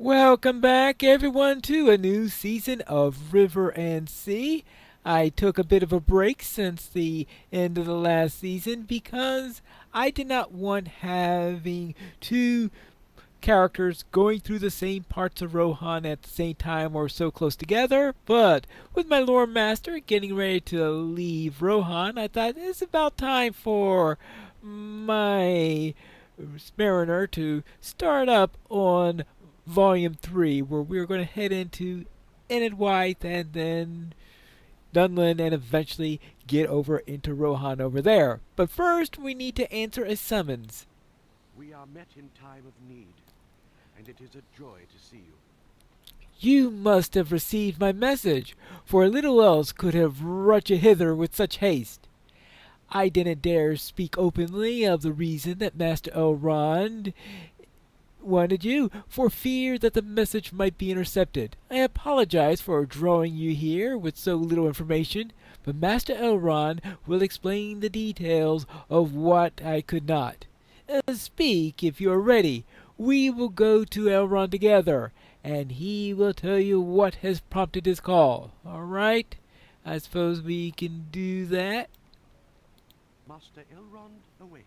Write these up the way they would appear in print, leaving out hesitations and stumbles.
Welcome back, everyone, to a new season of River and Sea. I took a bit of a break since the end of the last season because I did not want having two characters going through the same parts of Rohan at the same time or so close together. But with my lore master getting ready to leave Rohan, I thought it's about time for my mariner to start up on Volume 3, where we're going to head into Enid White and then Dunlin and eventually get over into Rohan over there. But first, we need to answer a summons. We are met in time of need, and it is a joy to see you. You must have received my message, for little else could have rushed you hither with such haste. I didn't dare speak openly of the reason that Master Elrond wanted you, for fear that the message might be intercepted. I apologize for drawing you here with so little information, but Master Elrond will explain the details of what I could not. Speak if you are ready. We will go to Elrond together, and he will tell you what has prompted his call. All right? I suppose we can do that. Master Elrond awaits.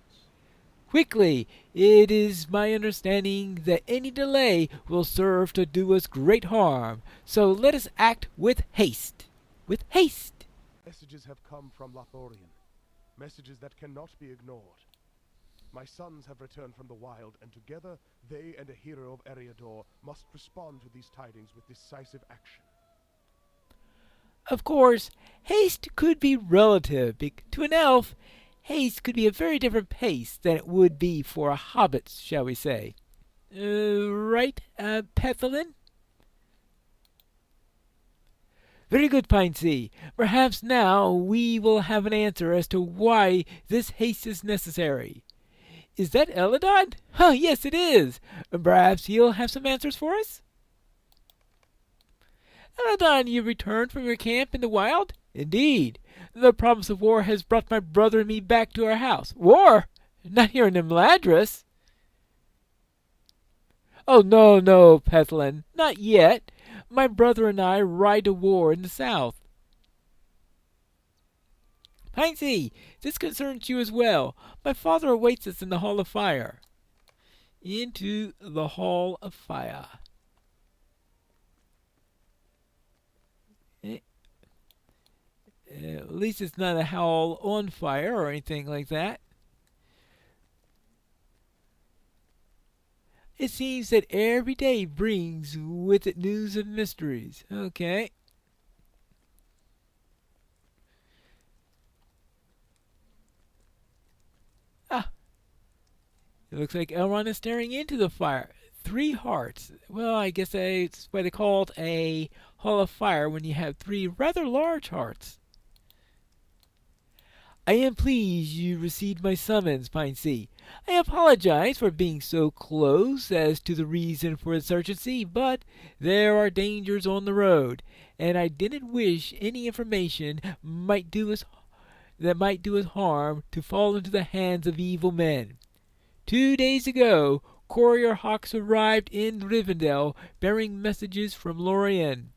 Quickly! It is my understanding that any delay will serve to do us great harm, so let us act with haste. With haste! Messages have come from Lothlorien. Messages that cannot be ignored. My sons have returned from the wild, and together they and a hero of Eriador must respond to these tidings with decisive action. Of course, haste could be relative. To an elf, haste could be a very different pace than it would be for a hobbit, shall we say. Right, Pethelin? Very good, Pinesea. Perhaps now we will have an answer as to why this haste is necessary. Is that Eladad? Huh, yes, it is. Perhaps he'll have some answers for us? Eladad, you returned from your camp in the wild? Indeed. The promise of war has brought my brother and me back to our house. War? Not here in Imladris. Oh, no, Pethlin. Not yet. My brother and I ride to war in the south. Pinesea, this concerns you as well. My father awaits us in the Hall of Fire. Into the Hall of Fire. At least it's not a hall on fire or anything like that. It seems that every day brings with it news of mysteries. Okay. Ah. It looks like Elrond is staring into the fire. 3 hearts. Well, I guess that's why they call it a Hall of Fire when you have 3 rather large hearts. I am pleased you received my summons, Pinesea. I apologize for being so close as to the reason for its urgency, but there are dangers on the road, and I didn't wish any information that might do us harm to fall into the hands of evil men. 2 days ago, courier hawks arrived in Rivendell bearing messages from Lorien.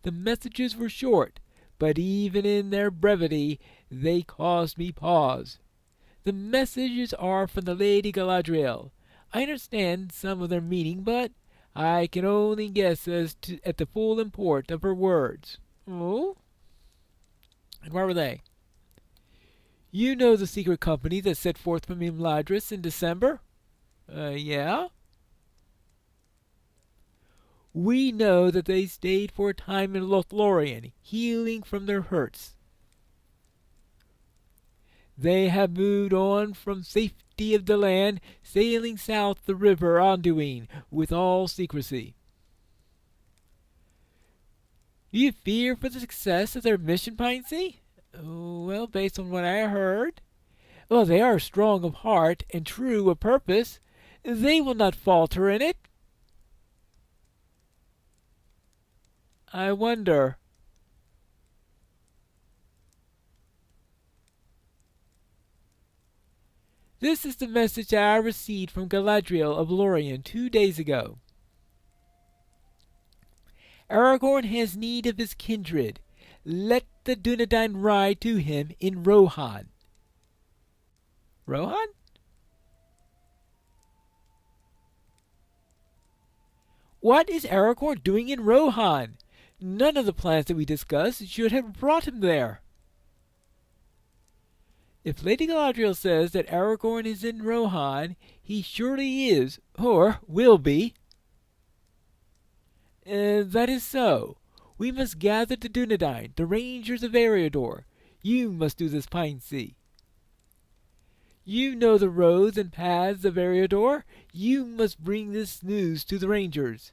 The messages were short, but even in their brevity they caused me pause. The messages are from the Lady Galadriel. I understand some of their meaning, but I can only guess at the full import of her words. Oh? And where were they? You know the secret company that set forth from Imladris in December? Yeah? We know that they stayed for a time in Lothlorien, healing from their hurts. They have moved on from safety of the land, sailing south the river Anduin with all secrecy. Do you fear for the success of their mission, Pinesea? Well, based on what I heard. Well, they are strong of heart and true of purpose. They will not falter in it. I wonder. This is the message that I received from Galadriel of Lorien 2 days ago. Aragorn has need of his kindred. Let the Dunedain ride to him in Rohan. Rohan? What is Aragorn doing in Rohan? None of the plans that we discussed should have brought him there. If Lady Galadriel says that Aragorn is in Rohan, he surely is, or will be. That is so. We must gather the Dunedain, the Rangers of Eriador. You must do this, Pine-Sea. You know the roads and paths of Eriador. You must bring this news to the Rangers.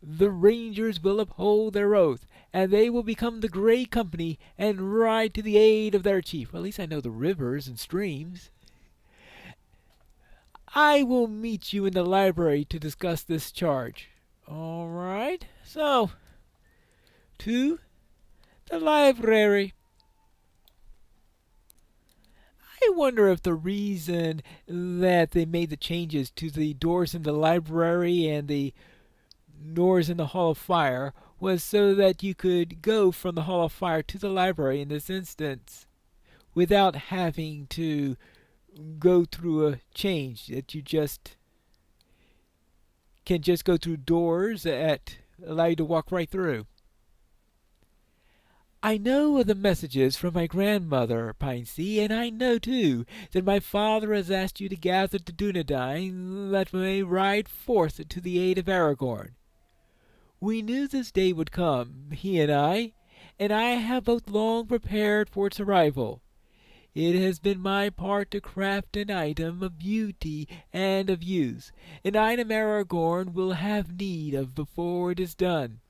The Rangers will uphold their oath, and they will become the Grey Company and ride to the aid of their chief. Well, at least I know the rivers and streams. I will meet you in the library to discuss this charge. All right, so, to the library. I wonder if the reason that they made the changes to the doors in the library and the doors in the Hall of Fire was so that you could go from the Hall of Fire to the library in this instance without having to go through a change, that you just can just go through doors that allow you to walk right through. I know of the messages from my grandmother, Pine-Sea, and I know, too, that my father has asked you to gather the Dunedain that may ride forth to the aid of Aragorn. We knew this day would come, he and I have both long prepared for its arrival. It has been my part to craft an item of beauty and of use, an item Aragorn will have need of before it is done.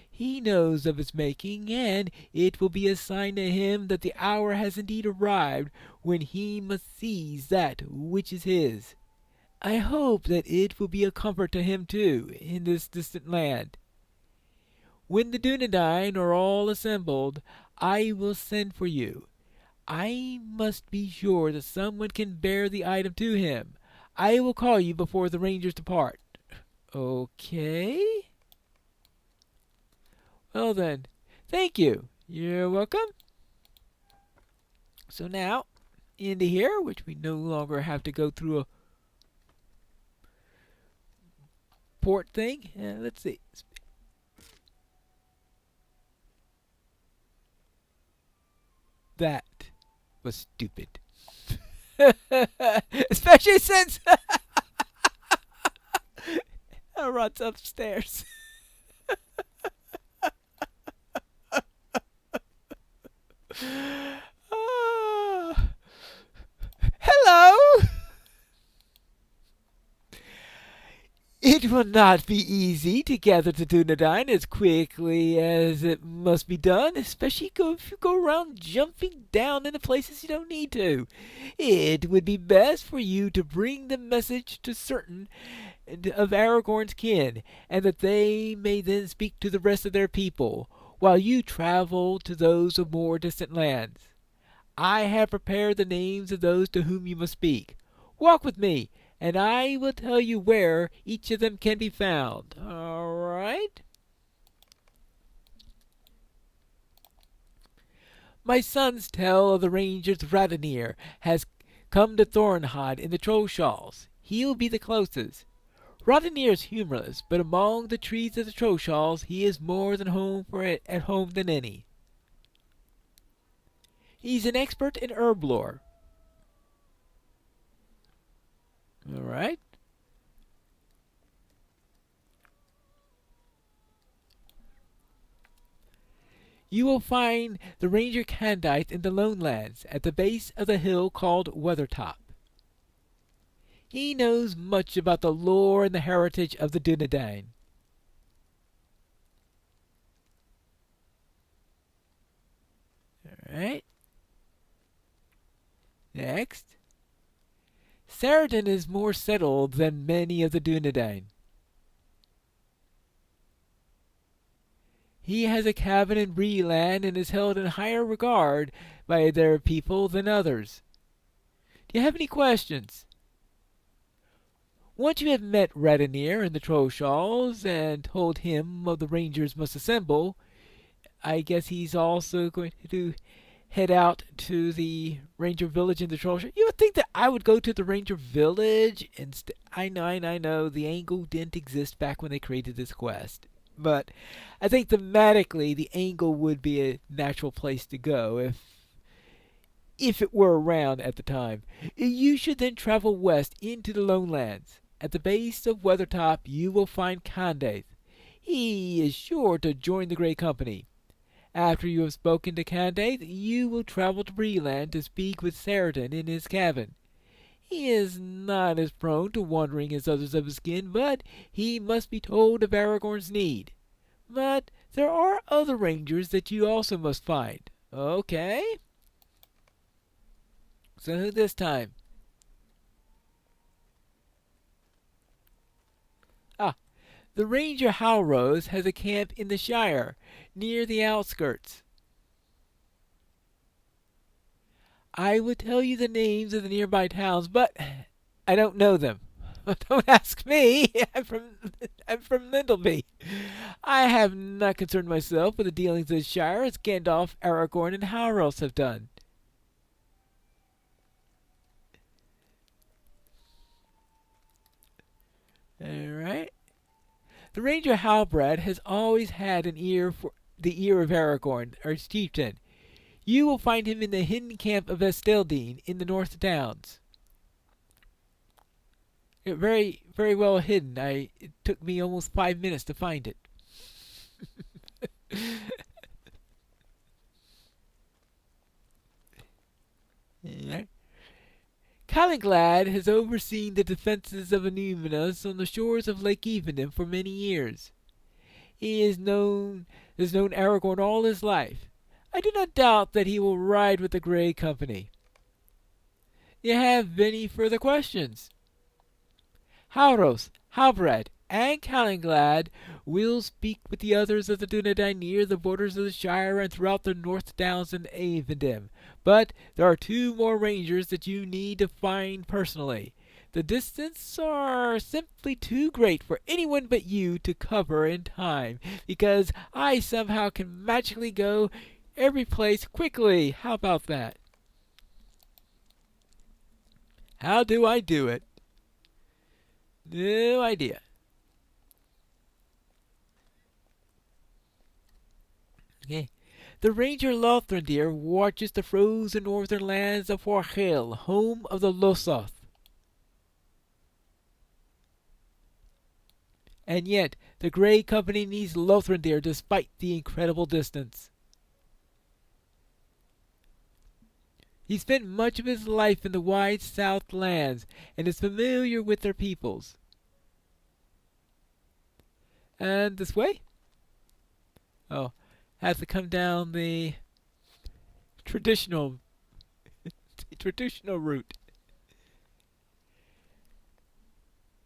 He knows of its making, and it will be a sign to him that the hour has indeed arrived when he must seize that which is his. I hope that it will be a comfort to him, too, in this distant land. When the Dunedain are all assembled, I will send for you. I must be sure that someone can bear the item to him. I will call you before the Rangers depart. Okay? Well then, thank you. You're welcome. So now, into here, which we no longer have to go through a port thing. Let's see. That was stupid. Especially since I runs upstairs. Hello. It will not be easy to gather the Dunedain as quickly as it must be done, especially if you go around jumping down into places you don't need to. It would be best for you to bring the message to certain of Aragorn's kin, and that they may then speak to the rest of their people, while you travel to those of more distant lands. I have prepared the names of those to whom you must speak. Walk with me, and I will tell you where each of them can be found. All right? My sons tell of the Rangers Radanir has come to Thornhod in the Trollshalls. He'll be the closest. Radanir is humorless, but among the trees of the Trollshalls he is more at home than any. He's an expert in herb lore. All right. You will find the Ranger Candite in the Lone Lands at the base of the hill called Weathertop. He knows much about the lore and the heritage of the Dunedain. All right. Next. Saradin is more settled than many of the Dunedain. He has a cabin in Breeland and is held in higher regard by their people than others. Do you have any questions? Once you have met Radonir in the troll shawls and told him of the rangers must assemble, I guess he's also going to head out to the ranger village in the troll shore. You would think that I would go to the ranger village instead. I know, the angle didn't exist back when they created this quest. But I think thematically the angle would be a natural place to go if it were around at the time. You should then travel west into the Lowlands. At the base of Weathertop you will find Candace. He is sure to join the Grey Company. After you have spoken to Candace, you will travel to Breland to speak with Seridan in his cabin. He is not as prone to wandering as others of his kin, but he must be told of Aragorn's need. But there are other rangers that you also must find. Okay? So who this time? The Ranger Halrose has a camp in the Shire, near the outskirts. I would tell you the names of the nearby towns, but I don't know them. Don't ask me. I'm from Lindleby. I have not concerned myself with the dealings of the Shire as Gandalf, Aragorn, and Halrose have done. Alright. The Ranger Halbrand has always had an ear for the ear of Aragorn, our chieftain. You will find him in the hidden camp of Esteldine in the North Downs. Very, very well hidden. It took me almost 5 minutes to find it. Right. Calanglad has overseen the defenses of Annúminas on the shores of Lake Evenham for many years. He has known Aragorn all his life. I do not doubt that he will ride with the Grey Company. You have any further questions? Halros, Halbrand, and Calanglad will speak with the others of the Dunedain near the borders of the Shire and throughout the North Downs and Avendim. But there are 2 more rangers that you need to find personally. The distances are simply too great for anyone but you to cover in time, because I somehow can magically go every place quickly. How about that? How do I do it? No idea. Okay. The Ranger Lothrandir watches the frozen northern lands of Warhill, home of the Losoth. And yet, the Grey Company needs Lothrandir despite the incredible distance. He spent much of his life in the wide South lands and is familiar with their peoples. And this way? Oh, have to come down the traditional route.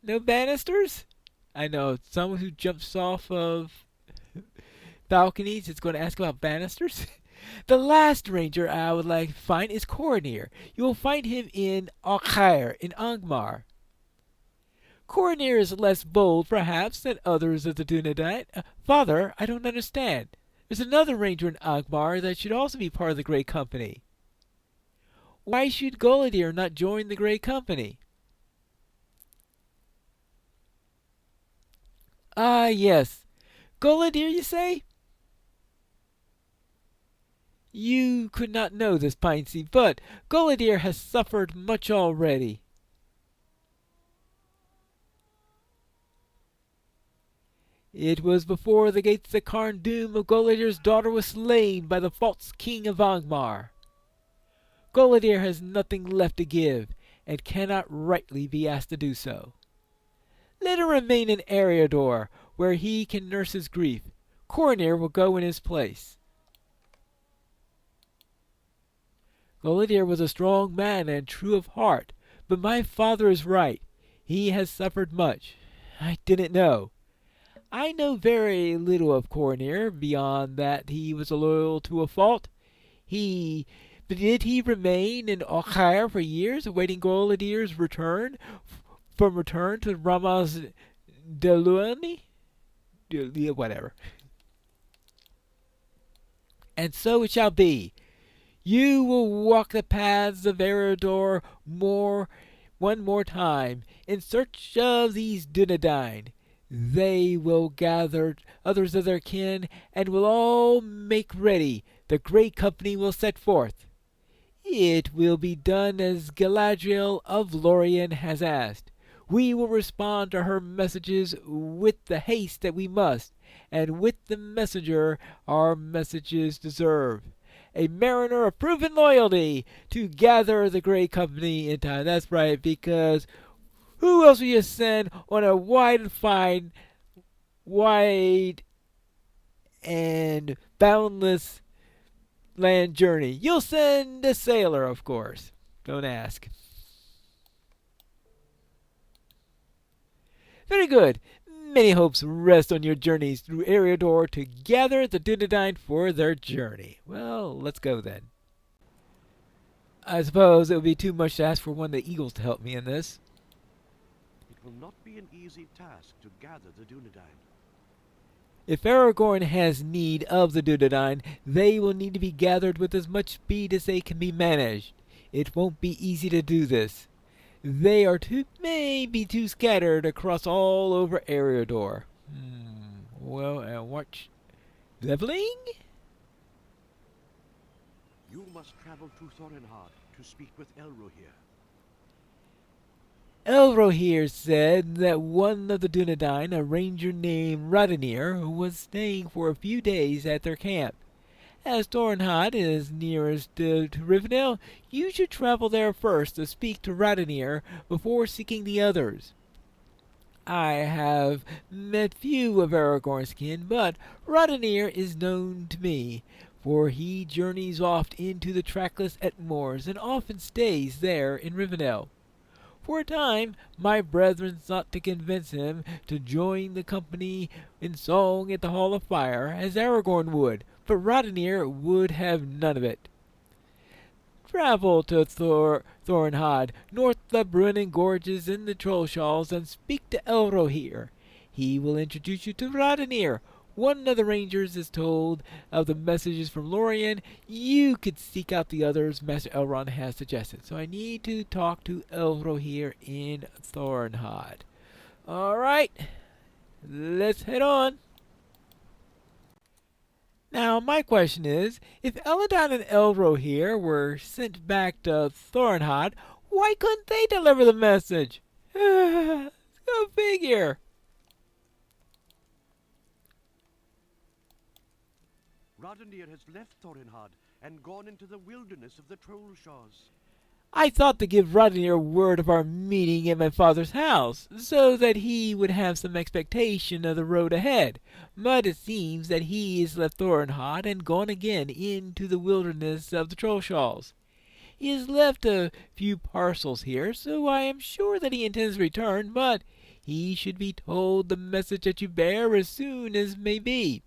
No banisters? I know, someone who jumps off of balconies is going to ask about banisters. The last ranger I would like to find is Coronir. You will find him in Auchair, in Angmar. Coronir is less bold, perhaps, than others of the Dunedain. Father, I don't understand. There's another ranger in Angmar that should also be part of the Grey Company. Why should Golidir not join the Grey Company? Ah, yes. Golidir, you say? You could not know this, Pinesy, but Golidir has suffered much already. It was before the gates of Carn Dûm of Golidir's daughter was slain by the false king of Angmar. Golidir has nothing left to give, and cannot rightly be asked to do so. Let him remain in Eriador, where he can nurse his grief. Coronir will go in his place. Golidir was a strong man and true of heart, but my father is right. He has suffered much. I didn't know. I know very little of Coronir, beyond that he was loyal to a fault. Did he remain in Auchair for years, awaiting Golidir's return? from return to Ramas Deluani? Whatever. And so it shall be. You will walk the paths of Eridor one more time, in search of these Dunedain. They will gather others of their kin, and will all make ready. The great company will set forth. It will be done as Galadriel of Lorien has asked. We will respond to her messages with the haste that we must, and with the messenger our messages deserve. A mariner of proven loyalty to gather the great company in time. That's right, because who else will you send on a wide and boundless land journey? You'll send a sailor, of course. Don't ask. Very good. Many hopes rest on your journeys through Eriador to gather the Dunedain for their journey. Well, let's go then. I suppose it would be too much to ask for one of the eagles to help me in this. It will not be an easy task to gather the Dunedain. If Aragorn has need of the Dunedain, they will need to be gathered with as much speed as they can be managed. It won't be easy to do this. They may be too scattered across all over Eriador. Well, and watch leveling? You must travel to Thorinhard to speak with Elrohir. Elrohir said that one of the Dunedain, a ranger named Radanir, was staying for a few days at their camp. As Thorinhad is nearest to Rivendell, you should travel there first to speak to Radanir before seeking the others. I have met few of Aragorn's kin, but Radanir is known to me, for he journeys oft into the trackless Etmoors and often stays there in Rivendell. For a time, my brethren sought to convince him to join the company in song at the Hall of Fire, as Aragorn would, but Radanir would have none of it. Travel to Thorinhad, north of the Bruinen Gorges and the Trollshalls, and speak to Elrohir. He will introduce you to Radanir. One of the rangers is told of the messages from Lorien. You could seek out the others Master Elrond has suggested. So I need to talk to Elrohir in Thorinhad. Alright, let's head on. Now, my question is, if Elladan and Elrohir were sent back to Thorinhad, why couldn't they deliver the message? Go figure. Radanir has left Thorinhad and gone into the wilderness of the Trollshaws. I thought to give Radanir word of our meeting at my father's house, so that he would have some expectation of the road ahead. But it seems that he has left Thorinhad and gone again into the wilderness of the Trollshalls. He has left a few parcels here, so I am sure that he intends to return, but he should be told the message that you bear as soon as may be.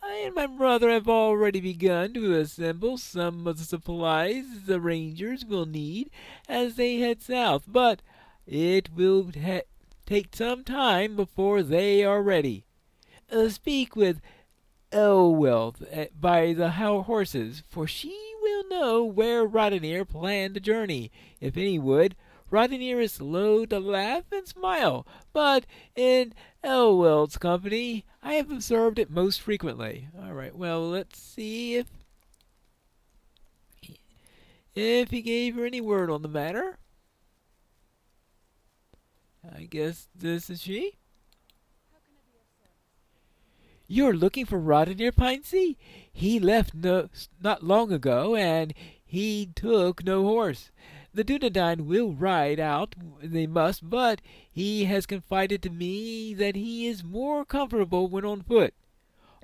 I and my brother have already begun to assemble some of the supplies the rangers will need as they head south, but it will take some time before they are ready. Speak with Elwelth by the horses, for she will know where Radanir planned to journey, if any would. Radanir is slow to laugh and smile, but in Elwelth's company I have observed it most frequently. Alright, well, let's see if he gave her any word on the matter. I guess this is she. You're looking for Radanir, Pinesea? He left not long ago, and he took no horse. The Dunedain will ride out, they must, but he has confided to me that he is more comfortable when on foot.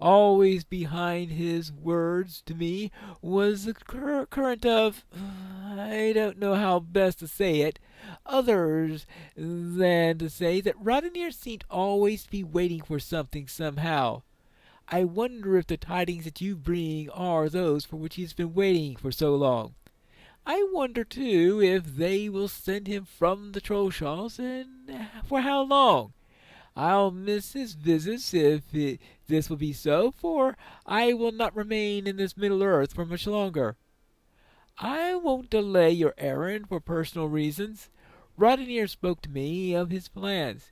Always behind his words to me was the current of, I don't know how best to say it, others than to say that Radanir seemed always to be waiting for something somehow. I wonder if the tidings that you bring are those for which he has been waiting for so long. I wonder, too, if they will send him from the Trollshaws, and for how long. I'll miss his visits if this will be so, for I will not remain in this Middle Earth for much longer. I won't delay your errand for personal reasons. Rodnir spoke to me of his plans.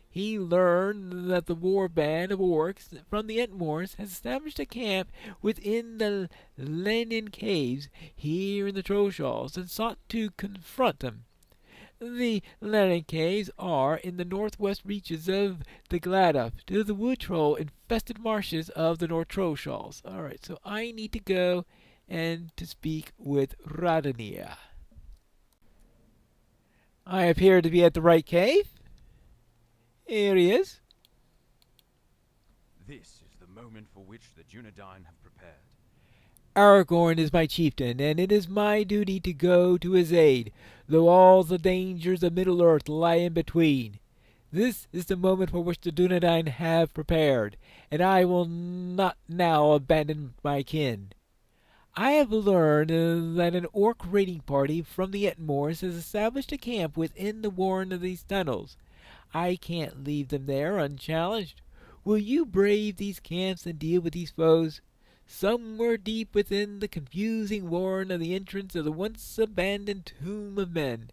He learned that the war band of orcs from the Entmoors has established a camp within the Lenin caves here in the Trollshaws and sought to confront them. The Lenin caves are in the northwest reaches of the Gladdup, to the wood troll infested marshes of the North Trollshaws. Alright, so I need to go and to speak with Radania. I appear to be at the right cave. Here he is. This is the moment for which the Dunedain have prepared. Aragorn is my chieftain, and it is my duty to go to his aid, though all the dangers of Middle-earth lie in between. This is the moment for which the Dunedain have prepared, and I will not now abandon my kin. I have learned that an orc raiding party from the Entmoors has established a camp within the warren of these tunnels. I can't leave them there unchallenged. Will you brave these camps and deal with these foes? Somewhere deep within the confusing warren of the entrance of the once abandoned tomb of men.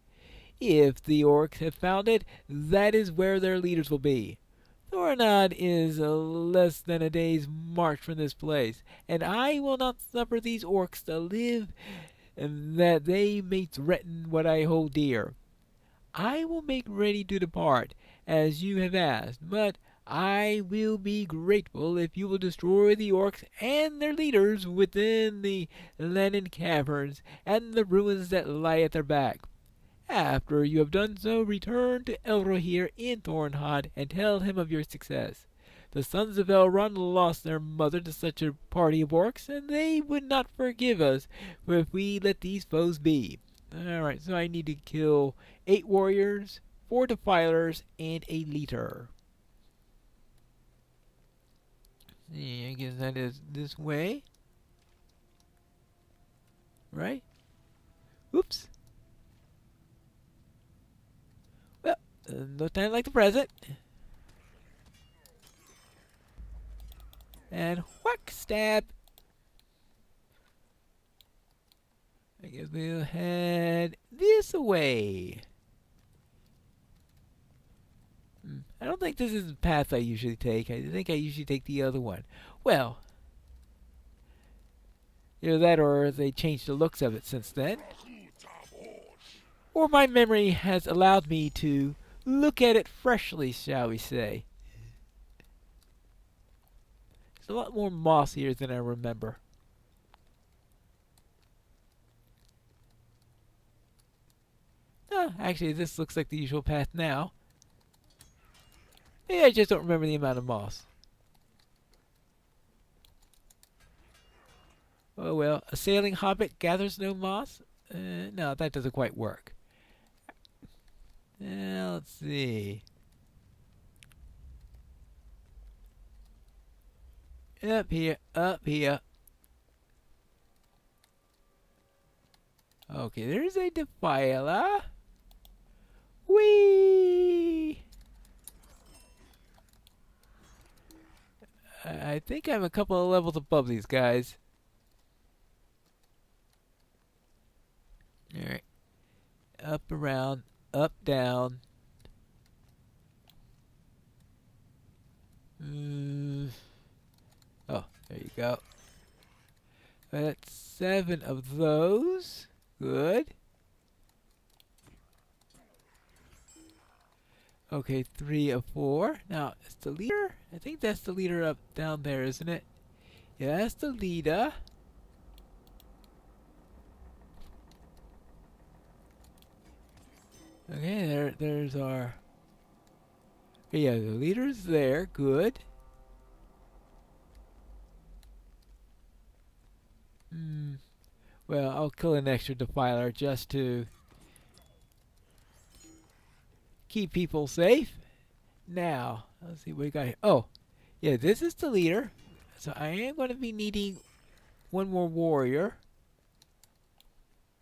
If the orcs have found it, that is where their leaders will be. Thorinod is less than a day's march from this place, and I will not suffer these orcs to live, and that they may threaten what I hold dear. I will make ready to depart, as you have asked, but I will be grateful if you will destroy the orcs and their leaders within the Lenin caverns and the ruins that lie at their back. After you have done so, return to Elrohir in Thornhod and tell him of your success. The sons of Elrond lost their mother to such a party of orcs, and they would not forgive us if we let these foes be. Alright, so I need to kill 8 warriors, 4 defilers, and a leader. See, I guess that is this way. Right? Oops. Well, no time like the present. And whack, stab. I guess we'll head this way. I don't think this is the path I usually take. I think I usually take the other one. Well, either that or they changed the looks of it since then. Or my memory has allowed me to look at it freshly, shall we say. It's a lot more moss here than I remember. Actually, this looks like the usual path now. Maybe I just don't remember the amount of moss. Oh well, a sailing hobbit gathers no moss? No, that doesn't quite work. Let's see. Up here, up here. Okay, there's a defiler. Whee! I think I'm a couple of levels above these guys. Alright. Up, around, up, down. Oh, there you go. That's 7 of those. Good. Okay, 3 of 4. Now, it's the leader? I think that's the leader up down there, isn't it? Yeah, that's the leader. Okay, there's our... Yeah, the leader's there. Good. Well, I'll kill an extra defiler just to keep people safe. Now, let's see what we got here. Oh, yeah, this is the leader. So I am going to be needing one more warrior.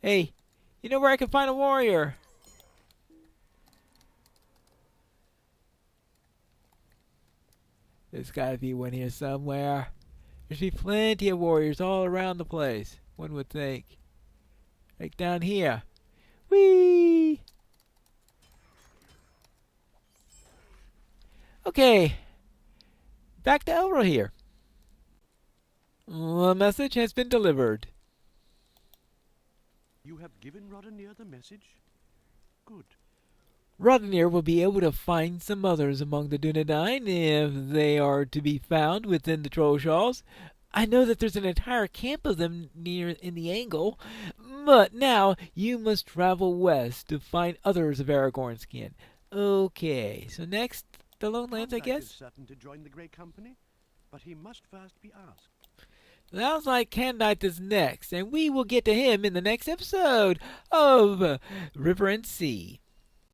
Hey, You know where I can find a warrior? There's gotta be one here somewhere. There's be plenty of warriors all around the place, one would think. Like down here. Whee! Okay. Back to Elro here. The message has been delivered. You have given Roddenir the message? Good. Roddenir will be able to find some others among the Dunedain if they are to be found within the Troll Shawls. I know that there's an entire camp of them near in the angle, but now you must travel west to find others of Aragorn's kin. Okay, so next, the Lone Lands, I Condite guess? is certain to join the Grey Company, but he must first be asked. Sounds like Candide is next, and we will get to him in the next episode of River and Sea.